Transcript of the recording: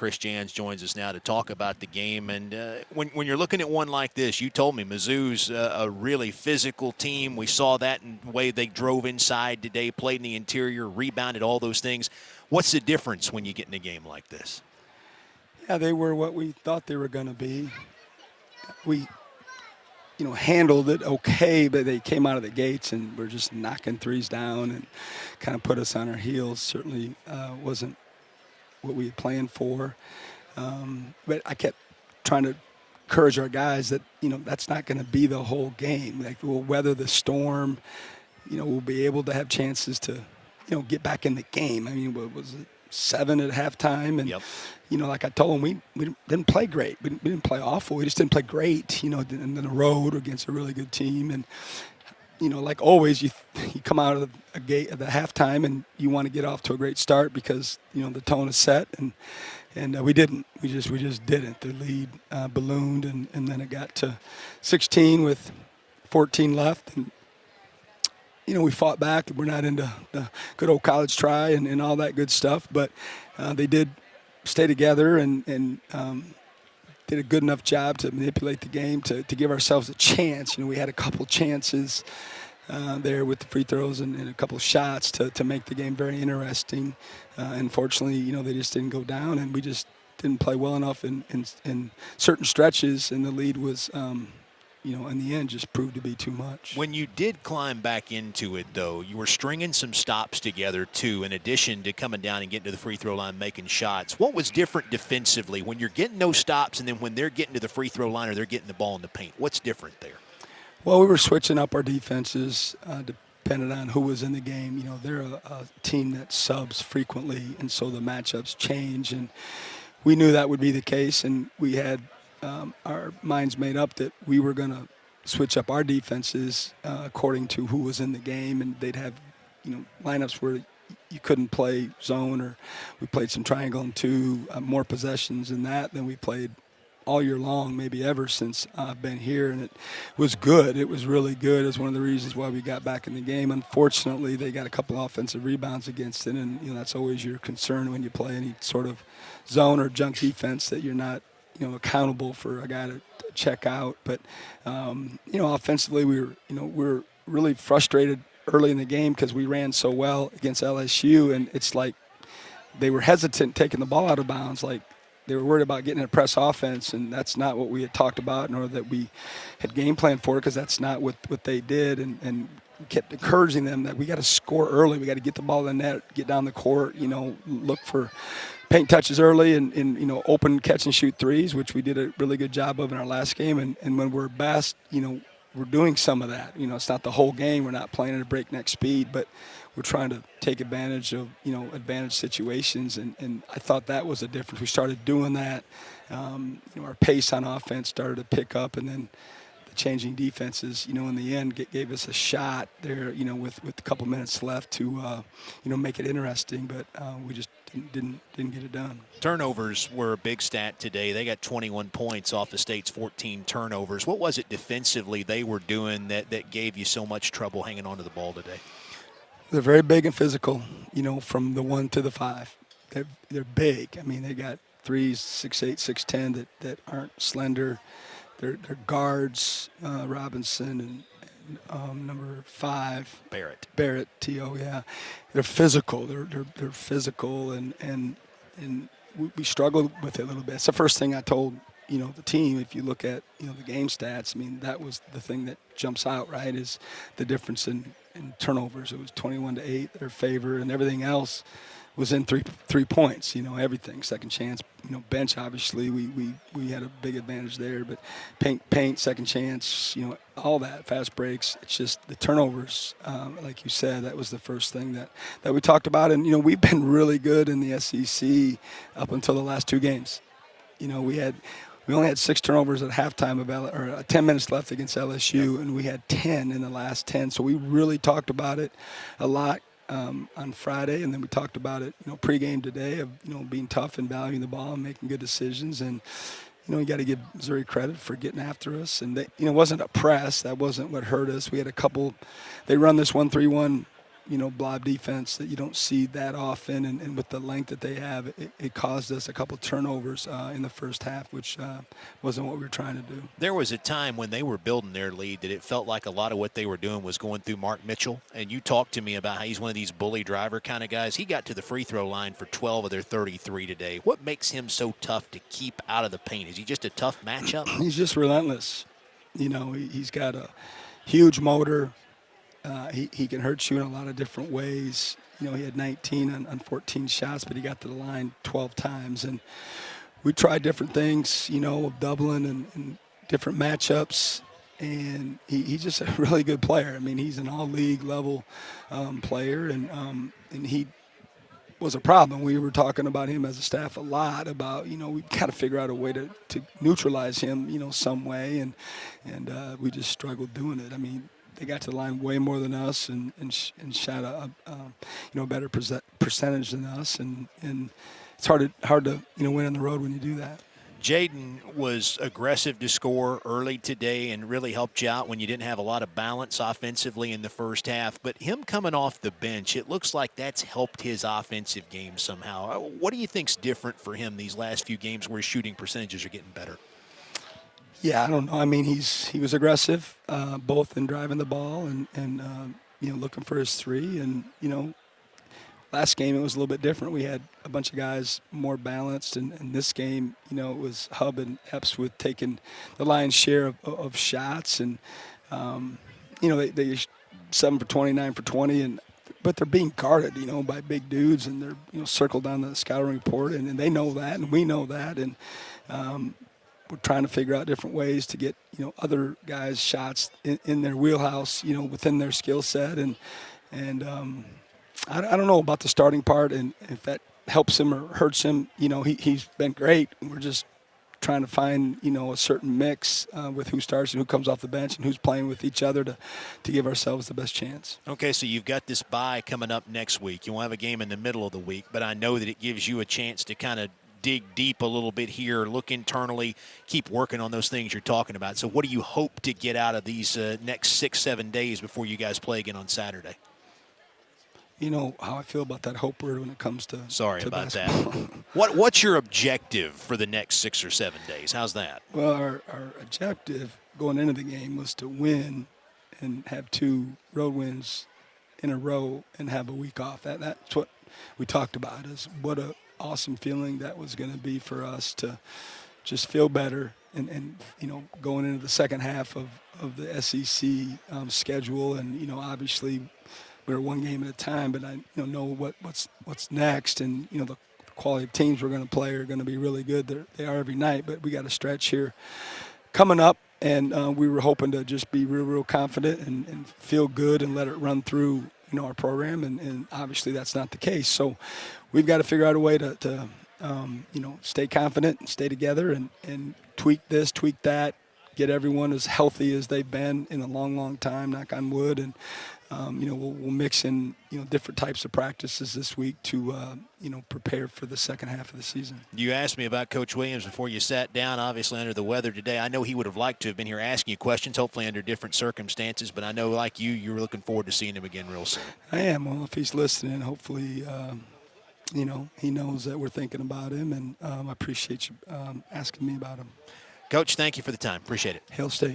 Chris Jans joins us now to talk about the game. And when you're looking at one like this, you told me Mizzou's a really physical team. We saw that in the way they drove inside today, played in the interior, rebounded, all those things. What's the difference when you get in a game like this? Yeah, they were what we thought they were going to be. We handled it okay, but they came out of the gates and were just knocking threes down and kind of put us on our heels. Certainly wasn't what we had planned for. But I kept trying to encourage our guys that, that's not going to be the whole game. Like, we'll weather the storm. We'll be able to have chances to, get back in the game. I mean, what was it? 7 at halftime, and yep. Like I told them, we didn't play great. We didn't play awful. We just didn't play great. In the road against a really good team, and like always, you come out of a gate at the halftime, and you want to get off to a great start because the tone is set, and we didn't. We just didn't. The lead ballooned, and then it got to 16 with 14 left, and we fought back. We're not into the good old college try and all that good stuff, but they did stay together and did a good enough job to manipulate the game to give ourselves a chance. We had a couple chances there with the free throws and a couple of shots to make the game very interesting. Unfortunately, they just didn't go down, and we just didn't play well enough in certain stretches, and the lead was in the end, just proved to be too much. When you did climb back into it, though, you were stringing some stops together, too, in addition to coming down and getting to the free throw line, making shots. What was different defensively when you're getting those stops and then when they're getting to the free throw line or they're getting the ball in the paint? What's different there? Well, we were switching up our defenses depending on who was in the game. They're a team that subs frequently, and so the matchups change. And we knew that would be the case, and we had our minds made up that we were going to switch up our defenses according to who was in the game, and they'd have lineups where you couldn't play zone, or we played some triangle and two, more possessions than that than we played all year long, maybe ever since I've been here, and it was good. It was really good. It was one of the reasons why we got back in the game. Unfortunately, they got a couple offensive rebounds against it, and that's always your concern when you play any sort of zone or junk defense, that you're not accountable for a guy to check out. But offensively, we were really frustrated early in the game because we ran so well against LSU, and it's like they were hesitant taking the ball out of bounds. Like, they were worried about getting a press offense, and that's not what we had talked about, nor that we had game planned for, because that's not what they did. And kept encouraging them that we got to score early. We got to get the ball in the net, get down the court, look for paint touches early and open catch and shoot threes, which we did a really good job of in our last game. And when we're best, we're doing some of that. It's not the whole game. We're not playing at a breakneck speed, but we're trying to take advantage of, advantage situations. And I thought that was the difference. We started doing that. Our pace on offense started to pick up, and then the changing defenses, in the end gave us a shot there, with a couple minutes left to, make it interesting. But we just didn't get it done. Turnovers were a big stat today. They got 21 points off the State's 14 turnovers. What was it defensively they were doing that gave you so much trouble hanging on to the ball today? They're very big and physical, from the 1 to the 5. They're big. I mean, they got 3s, 6'8", 6'10", that aren't slender. They're guards, Robinson and number 5. Barrett, T.O., yeah. They're physical. They're physical, and we struggled with it a little bit. It's the first thing I told, the team. If you look at, the game stats, I mean, that was the thing that jumps out, right, is the difference in turnovers. It was 21-8 their favor, and everything else was in three points. Everything, second chance, bench, obviously we had a big advantage there, but paint, second chance, all that, fast breaks. It's just the turnovers, like you said, that was the first thing that we talked about. And we've been really good in the SEC up until the last 2 games. We only had 6 turnovers at halftime or 10 minutes left against LSU, and we had 10 in the last 10. So we really talked about it a lot on Friday, and then we talked about it, pregame today of, being tough and valuing the ball and making good decisions. And, you got to give Missouri credit for getting after us. And, they, it wasn't a press. That wasn't what hurt us. We had a couple – they run this 1-3-1 blob defense that you don't see that often, and with the length that they have, it caused us a couple turnovers in the first half, which wasn't what we were trying to do. There was a time when they were building their lead that it felt like a lot of what they were doing was going through Mark Mitchell, and you talked to me about how he's one of these bully driver kind of guys. He got to the free throw line for 12 of their 33 today. What makes him so tough to keep out of the paint? Is he just a tough matchup? He's just relentless. He's got a huge motor. He can hurt you in a lot of different ways. He had 19 on 14 shots, but he got to the line 12 times. And we tried different things, of doubling and different matchups. And he's just a really good player. I mean, he's an all-league level player, and he was a problem. We were talking about him as a staff a lot about, we've got to figure out a way to neutralize him, some way. And we just struggled doing it. I mean, they got to the line way more than us and shot a better percentage than us, and it's hard to win on the road when you do that. Jaden was aggressive to score early today and really helped you out when you didn't have a lot of balance offensively in the first half. But him coming off the bench, it looks like that's helped his offensive game somehow. What do you think's different for him these last few games where his shooting percentages are getting better? Yeah, I don't know. I mean, he was aggressive, both in driving the ball and looking for his three. And last game it was a little bit different. We had a bunch of guys more balanced, and this game, it was Hub and Epps with taking the lion's share of shots, and they 7 for 20, 9 for 20, but they're being guarded, by big dudes, and they're circled down the scouting report, and they know that, and we know that, and we're trying to figure out different ways to get other guys shots in their wheelhouse, within their skill set, and I don't know about the starting part, and if that helps him or hurts him. He's been great. We're just trying to find a certain mix with who starts and who comes off the bench and who's playing with each other to give ourselves the best chance. Okay, so you've got this bye coming up next week. You won't have a game in the middle of the week, but I know that it gives you a chance to kind of dig deep a little bit here, look internally, keep working on those things you're talking about. So what do you hope to get out of these next 6-7 days before you guys play again on Saturday? You know how I feel about that hope word when it comes to Sorry to about basketball. that. What's your objective for the next 6 or 7 days? How's that? Well, our objective going into the game was to win and have 2 road wins in a row and have a week off. That's what we talked about, is what a awesome feeling that was going to be for us to just feel better and going into the second half of the SEC schedule, and obviously we're 1 game at a time, but I know what's next, and the quality of teams we're going to play are going to be really good. They are every night, but we got a stretch here coming up, and we were hoping to just be real confident and feel good and let it run through our program, and obviously that's not the case. So we've got to figure out a way to stay confident and stay together and tweak this, tweak that, get everyone as healthy as they've been in a long time, knock on wood, and we'll mix in different types of practices this week to prepare for the second half of the season. You asked me about Coach Williams before you sat down, obviously under the weather today. I know he would have liked to have been here asking you questions, hopefully under different circumstances, but I know, like you were looking forward to seeing him again real soon. I am. Well, if he's listening, hopefully he knows that we're thinking about him, and I appreciate you asking me about him. Coach, thank you for the time. Appreciate it. Hail State.